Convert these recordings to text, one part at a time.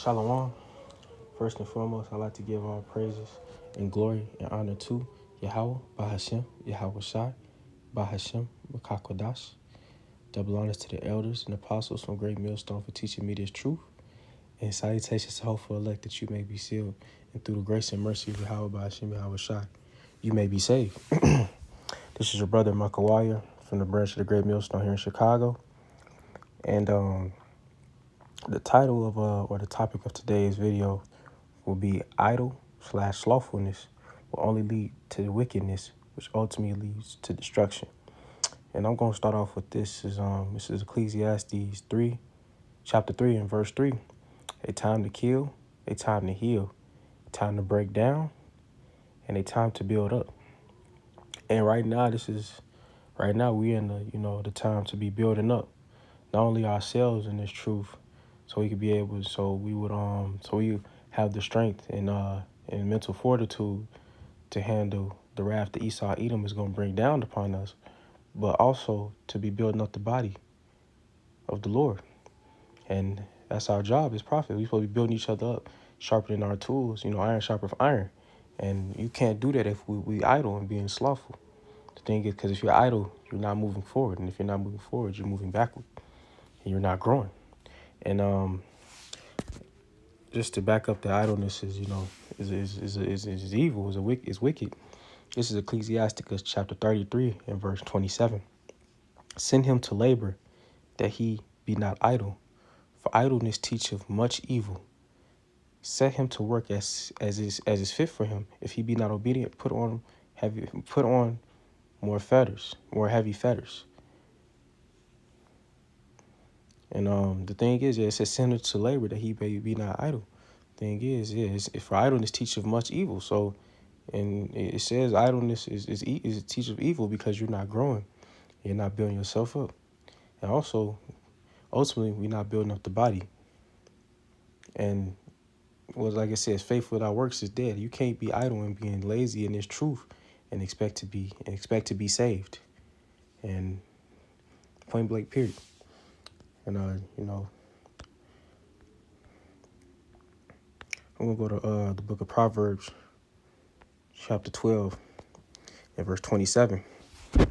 Shalom. First and foremost, I'd like to give all praises and glory and honor to Yahweh, Bahashem, Yahweh Shai, Bahashem, Makakodash. Double honors to the elders and apostles from Great Millstone for teaching me this truth. And salutations to hopeful elect that you may be sealed. And through the grace and mercy of Yahweh, Bahashem, Yahweh Shai, you may be saved. This is your brother, Makawaya, from the branch of the Great Millstone here in Chicago. And the title of, or the topic of today's video will be idle/slothfulness will only lead to wickedness, which ultimately leads to destruction. And I'm going to start off with this is Ecclesiastes 3, chapter 3 and verse 3. A time to kill, a time to heal, a time to break down, and a time to build up. And right now we're in the time to be building up, not only ourselves in this truth, so we could be able, so we have the strength and mental fortitude to handle the wrath that Esau Edom is going to bring down upon us, but also to be building up the body of the Lord. And that's our job as prophets. We're supposed to be building each other up, sharpening our tools, iron sharpens iron. And you can't do that if we idle and being slothful. The thing is, because if you're idle, you're not moving forward. And if you're not moving forward, you're moving backward. And you're not growing. And just to back up, the idleness is evil, is wicked. This is Ecclesiasticus chapter 33 and verse 27. Send him to labor, that he be not idle, for idleness teacheth much evil. Set him to work as is fit for him. If he be not obedient, put on more heavy fetters. And the thing is, it says send him to labor, that he may be not idle. Thing is, for idleness teacheth much evil. So, and it says idleness is a teacher of evil because you're not growing, you're not building yourself up, and also ultimately we're not building up the body. And like I said, faith without works is dead. You can't be idle and being lazy in this truth and expect to be saved. And point blank, period. And I'm gonna go to the book of Proverbs, chapter 12, and verse 27. The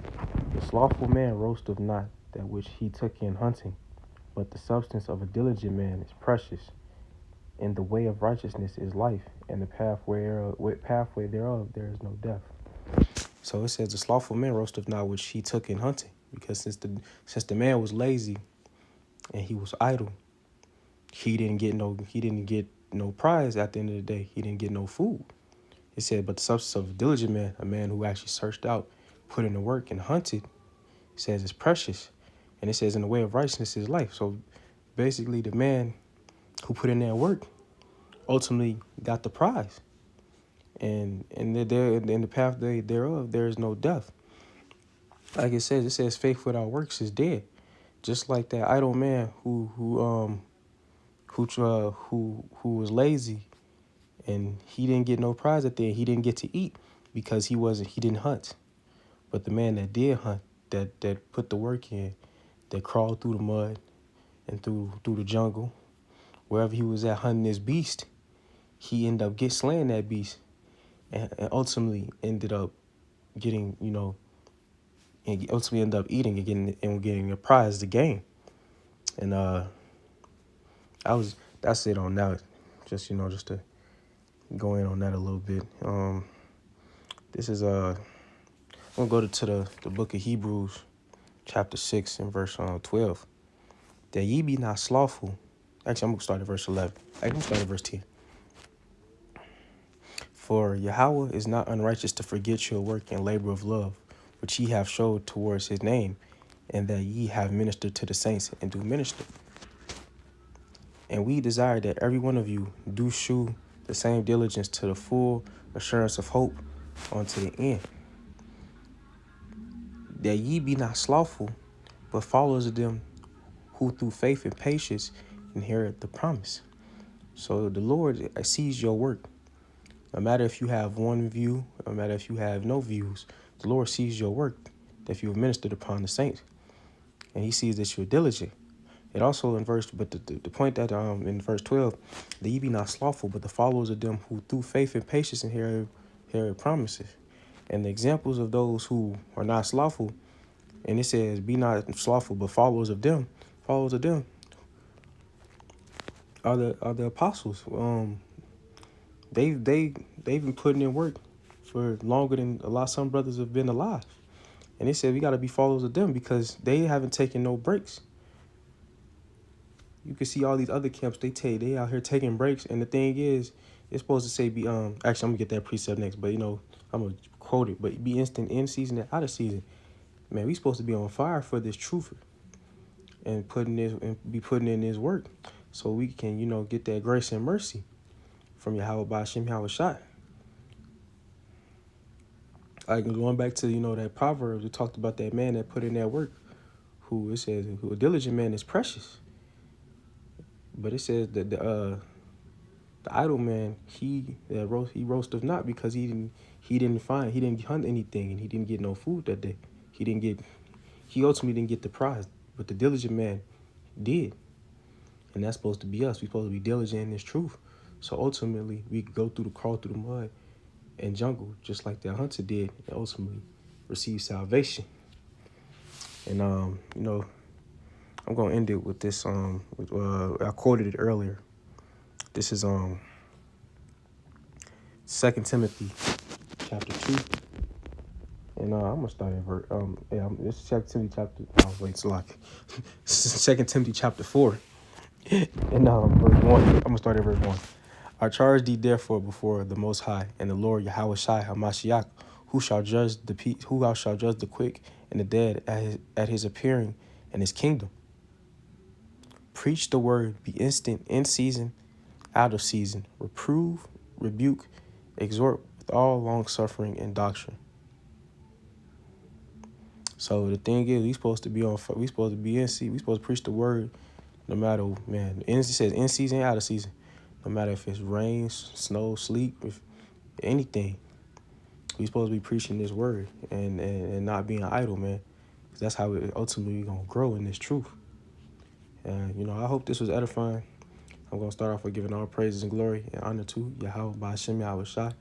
slothful man roasteth not that which he took in hunting, but the substance of a diligent man is precious. In the way of righteousness is life, and the pathway thereof there is no death. So it says the slothful man roasteth not which he took in hunting, because since the man was lazy and he was idle, he didn't get no prize at the end of the day. He didn't get no food. It said, but the substance of a diligent man, a man who actually searched out, put in the work and hunted, says it's precious. And it says in the way of righteousness is life. So basically the man who put in that work ultimately got the prize. And in the path thereof there is no death. Like it says faith without works is dead. Just like that idle man who was lazy and he didn't get no prize at the end. He didn't get to eat because he didn't hunt. But the man that did hunt, that put the work in, that crawled through the mud and through the jungle, wherever he was at hunting this beast, he ended up slaying that beast, and ultimately ended up getting, and ultimately ended up eating and getting a prize, the game. And that's it on that. Just to go in on that a little bit. This is I'm gonna go to the book of Hebrews, chapter 6 and verse 12. That ye be not slothful. Actually, I'm gonna start at verse 11. I'm gonna start at verse 10. For Yahweh is not unrighteous to forget your work and labor of love, which ye have showed towards his name, and that ye have ministered to the saints and do minister. And we desire that every one of you do shew the same diligence to the full assurance of hope unto the end. That ye be not slothful, but followers of them who through faith and patience inherit the promise. So the Lord sees your work. No matter if you have one view, no matter if you have no views, the Lord sees your work, that you have ministered upon the saints. And he sees that you're diligent. It also in verse, but the point that in verse 12, that ye be not slothful, but the followers of them who through faith and patience inherit promises. And the examples of those who are not slothful, and it says, be not slothful, but followers of them are the apostles. They've been putting in work for longer than a lot. Some brothers have been alive, and they said we got to be followers of them because they haven't taken no breaks. You can see all these other camps they out here taking breaks, and the thing is, it's supposed to say be actually I'm gonna get that precept next, but I'm gonna quote it, but be instant in season and out of season. Man, we supposed to be on fire for this truth and be putting in this work, so we can get that grace and mercy from Yahweh by Hashem Yahweh Shai. Like going back to that Proverbs, we talked about that man that put in that work, who it says who a diligent man is precious, but it says that the idle man he roasteth not because he didn't hunt anything and he didn't get no food that day. He ultimately didn't get the prize, but the diligent man did, and that's supposed to be us. We're supposed to be diligent in this truth, so ultimately we crawl through the mud and jungle just like that hunter did, and ultimately receive salvation. And I'm gonna end it with this. I quoted it earlier. This is 2 Timothy chapter 2, and I'm gonna start at verse. This is 2 Timothy chapter. Oh wait, it's like 2 Timothy chapter 4, and verse 1. I'm gonna start at verse 1. I charge thee therefore before the Most High and the Lord Yahweh Shai Hamashiach, who shall judge the quick and the dead at his appearing and his kingdom. Preach the word, be instant in season, out of season, reprove, rebuke, exhort with all long suffering and doctrine. So the thing is, we supposed to be in season. We supposed to preach the word, no matter it says in season, out of season, no matter if it's rain, snow, sleet, if anything. We supposed to be preaching this word and not being idle, man, because that's how we ultimately gonna grow in this truth. And I hope this was edifying. I'm gonna start off with giving all praises and glory and honor to Yahweh by Hashem Yahweh Shai.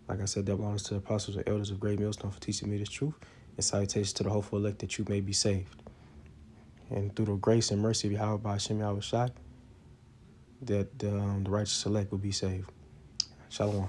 Like I said, double honors to the apostles and elders of Great Millstone for teaching me this truth, and salutations to the hopeful elect that you may be saved. And through the grace and mercy of Yahweh by Hashem Yahweh Shai, that the righteous elect will be saved. Shalom.